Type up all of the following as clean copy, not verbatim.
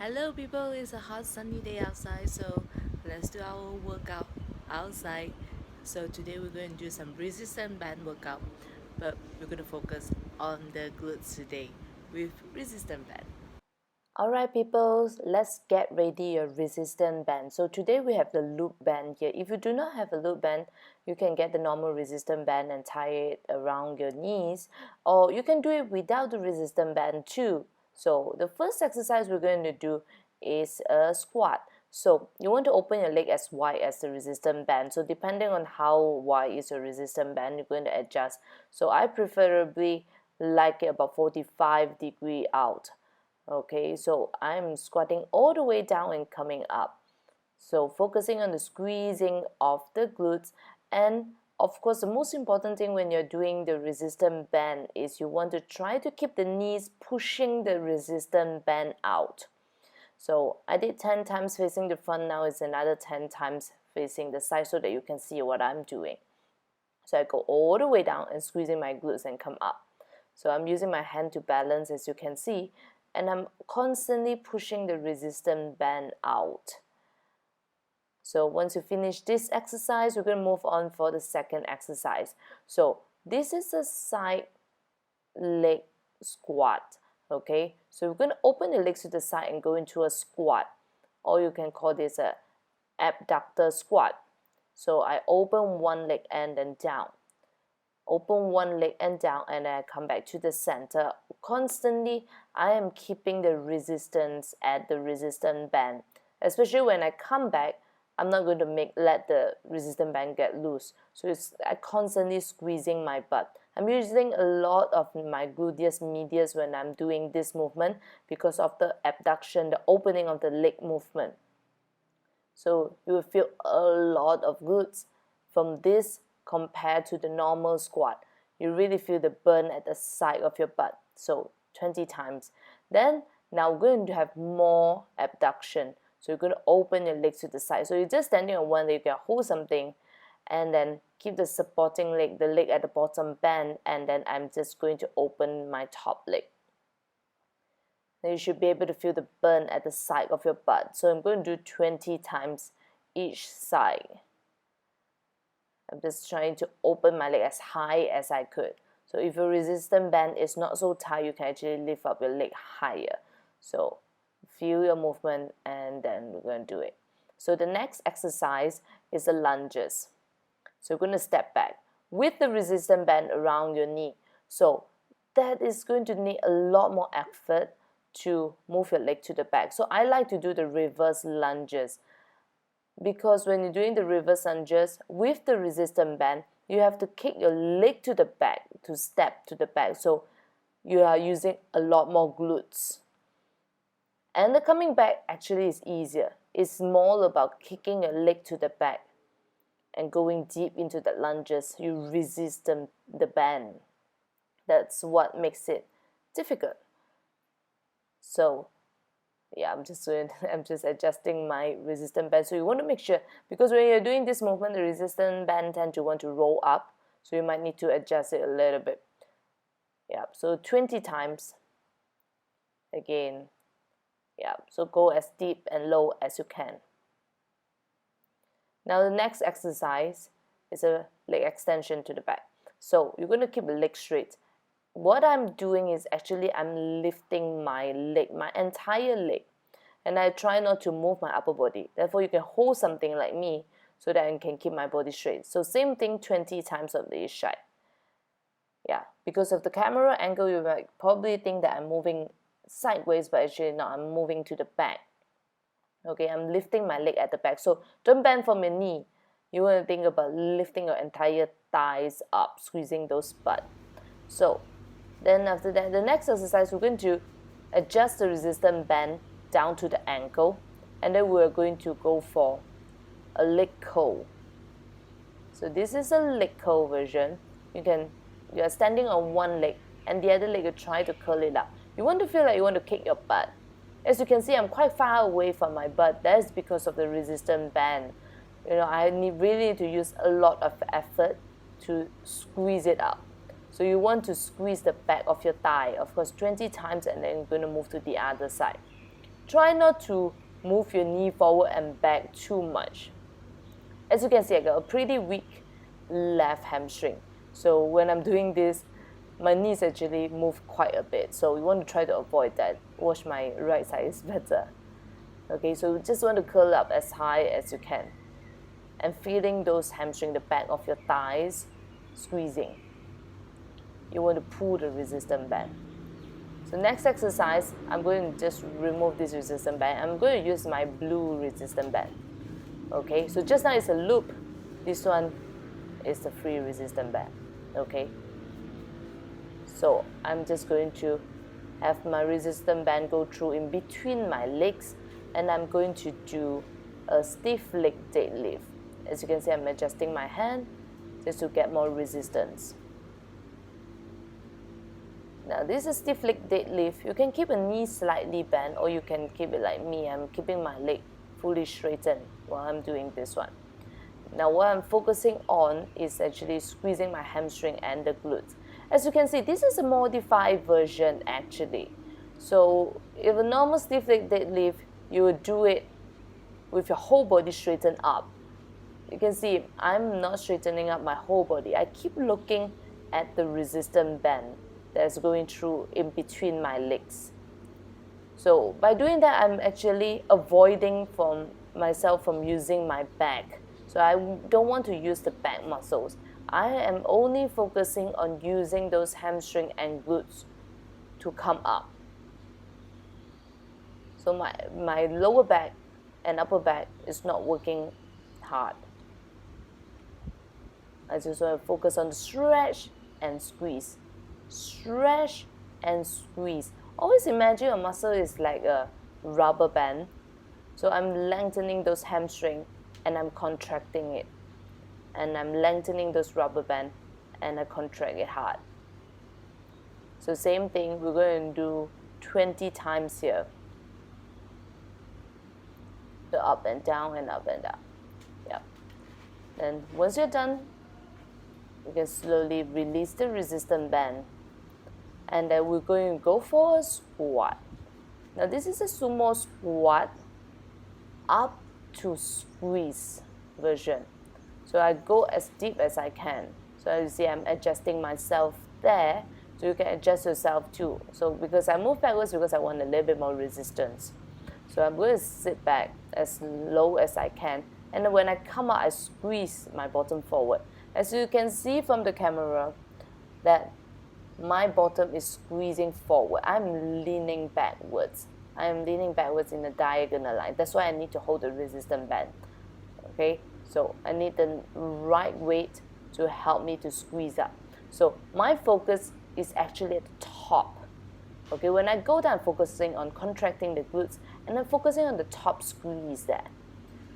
Hello people, it's a hot sunny day outside, so let's do our workout outside. So today we're going to do some resistance band workout, but we're going to focus on the glutes today with resistance band. Alright people, let's get ready your resistance band. So today we have the loop band here. If you do not have a loop band, you can get the normal resistance band and tie it around your knees, or you can do it without the resistance band too. So the first exercise we're going to do is a squat. So you want to open your leg as wide as the resistance band. So depending on how wide is your resistance band, you're going to adjust. So I preferably like it about 45-degree out. Okay, so I'm squatting all the way down and coming up. So focusing on the squeezing of the glutes, and of course the most important thing when you're doing the resistance band is you want to try to keep the knees pushing the resistance band out. So I did 10 times facing the front, now it's another 10 times facing the side so that you can see what I'm doing. So I go all the way down and squeezing my glutes and come up. So I'm using my hand to balance, as you can see, and I'm constantly pushing the resistance band out. So once you finish this exercise, we're going to move on for the second exercise. So this is a side leg squat. Okay, so we're going to open the legs to the side and go into a squat, or you can call this a abductor squat. So I open one leg and then down. Open one leg and down, and then I come back to the center. Constantly, I am keeping the resistance at the resistance band. Especially when I come back, I'm not going to let the resistance band get loose. So I constantly squeezing my butt. I'm using a lot of my gluteus medius when I'm doing this movement because of the abduction, the opening of the leg movement. So you will feel a lot of glutes from this compared to the normal squat. You really feel the burn at the side of your butt. So 20 times. Then now we're going to have more abduction. So you're going to open your legs to the side. So you're just standing on one leg, you can hold something and then keep the supporting leg, the leg at the bottom bend, and then I'm just going to open my top leg. Then you should be able to feel the burn at the side of your butt. So I'm going to do 20 times each side. I'm just trying to open my leg as high as I could. So if your resistance band is not so tight, you can actually lift up your leg higher. So feel your movement and then we're going to do it. So the next exercise is the lunges. So you're going to step back with the resistance band around your knee. So that is going to need a lot more effort to move your leg to the back. So I like to do the reverse lunges, because when you're doing the reverse lunges with the resistance band, you have to kick your leg to the back to step to the back. So you are using a lot more glutes. And the coming back actually is easier. It's more about kicking your leg to the back and going deep into the lunges. You resist the band. That's what makes it difficult. So yeah, I'm just adjusting my resistance band. So you want to make sure, because when you're doing this movement, the resistance band tend to want to roll up. So you might need to adjust it a little bit. Yeah, so 20 times. Again, yeah, so go as deep and low as you can. Now the next exercise is a leg extension to the back. So you're going to keep the leg straight. What I'm doing is actually I'm lifting my leg, my entire leg, and I try not to move my upper body. Therefore, you can hold something like me so that I can keep my body straight. So same thing 20 times on each side. Yeah, because of the camera angle, you might probably think that I'm moving sideways, but actually not, I'm moving to the back. Okay, I'm lifting my leg at the back. So don't bend from your knee. You want to think about lifting your entire thighs up, squeezing those butt. So then after that, the next exercise, we're going to adjust the resistance band down to the ankle, and then we're going to go for a leg curl. So this is a leg curl version. You are standing on one leg and the other leg you try to curl it up. You want to feel like you want to kick your butt. As you can see, I'm quite far away from my butt. That's because of the resistance band. I really need to use a lot of effort to squeeze it up. So you want to squeeze the back of your thigh, of course, 20 times, and then you're going to move to the other side. try not to move your knee forward and back too much. As you can see, I got a pretty weak left hamstring. So when I'm doing this, my knees actually move quite a bit. So we want to try to avoid that. Watch my right side is better. Okay, so you just want to curl up as high as you can. And feeling those hamstring, the back of your thighs, squeezing. You want to pull the resistance band. So next exercise, I'm going to just remove this resistance band. I'm going to use my blue resistance band. Okay, so just now it's a loop. This one is the free resistance band. Okay, so I'm just going to have my resistance band go through in between my legs, and I'm going to do a stiff leg deadlift. As you can see, I'm adjusting my hand just to get more resistance. Now this is a stiff leg deadlift. You can keep a knee slightly bent, or you can keep it like me. I'm keeping my leg fully straightened while I'm doing this one. Now what I'm focusing on is actually squeezing my hamstring and the glutes. As you can see, this is a modified version actually. So if a normal stiff leg deadlift, you would do it with your whole body straightened up. You can see I'm not straightening up my whole body. I keep looking at the resistance band that's going through in between my legs. So by doing that, I'm actually avoiding myself from using my back. So I don't want to use the back muscles. I am only focusing on using those hamstring and glutes to come up. So my lower back and upper back is not working hard. I just want to focus on the stretch and squeeze. Stretch and squeeze. Always imagine your muscle is like a rubber band. So I'm lengthening those hamstring and I'm contracting it. And I'm lengthening those rubber band and I contract it hard. So same thing, we're going to do 20 times here. So up and down and up and down. Yep. Then once you're done, you can slowly release the resistance band. And then we're going to go for a squat. Now this is a sumo squat up to squeeze version. So I go as deep as I can. So as you see, I'm adjusting myself there. So you can adjust yourself too. So because I move backwards because I want a little bit more resistance. So I'm going to sit back as low as I can. And then when I come out, I squeeze my bottom forward. As you can see from the camera, that my bottom is squeezing forward. I'm leaning backwards. I'm leaning backwards in a diagonal line. That's why I need to hold the resistance band. Okay, so I need the right weight to help me to squeeze up. So my focus is actually at the top. Okay, when I go down, I'm focusing on contracting the glutes and I'm focusing on the top squeeze there.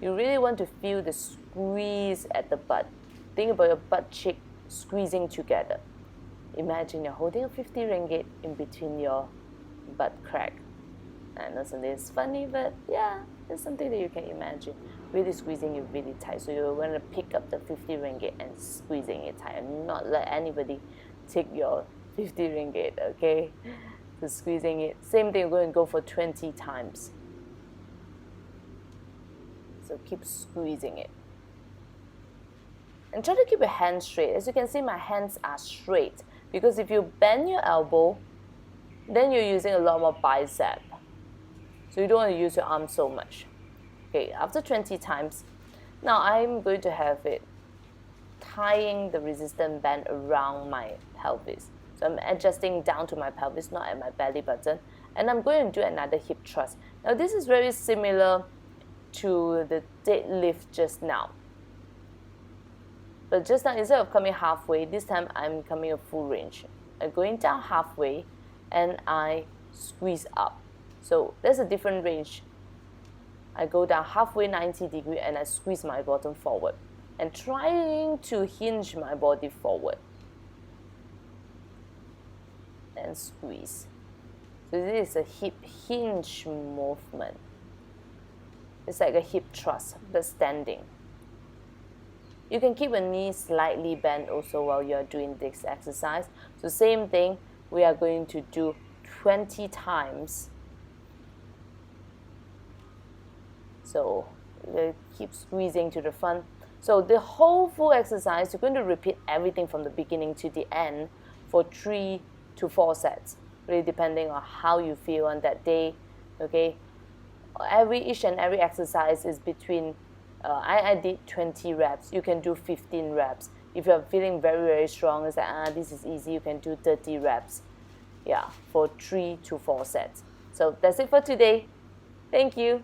You really want to feel the squeeze at the butt. Think about your butt cheek squeezing together. Imagine you're holding a 50 ringgit in between your butt crack. I know something is funny, but yeah, it's something that you can imagine. Really squeezing it really tight. So you want to pick up the 50 ringgit and squeezing it tight and not let anybody take your 50 ringgit, okay? So squeezing it. Same thing, we're going to go for 20 times. So keep squeezing it. And try to keep your hands straight. As you can see, my hands are straight. Because if you bend your elbow, then you're using a lot more bicep. So you don't want to use your arm so much. Okay, after 20 times, now I'm going to have it tying the resistance band around my pelvis. So I'm adjusting down to my pelvis, not at my belly button. And I'm going to do another hip thrust. Now this is very similar to the deadlift just now. But just now, instead of coming halfway, this time I'm coming a full range. I'm going down halfway and I squeeze up. So there's a different range. I go down halfway 90 degrees and I squeeze my bottom forward and trying to hinge my body forward and squeeze. So this is a hip hinge movement. It's like a hip thrust, but standing. You can keep a knee slightly bent also while you're doing this exercise. So same thing, we are going to do 20 times So keep squeezing to the front. So the whole full exercise, you're going to repeat everything from the beginning to the end for 3 to 4 sets, really depending on how you feel on that day. Okay, each and every exercise is between I did 20 reps. You can do 15 reps. If you're feeling very strong, it's like this is easy, you can do 30 reps. Yeah, for 3 to 4 sets. So that's it for today. Thank you.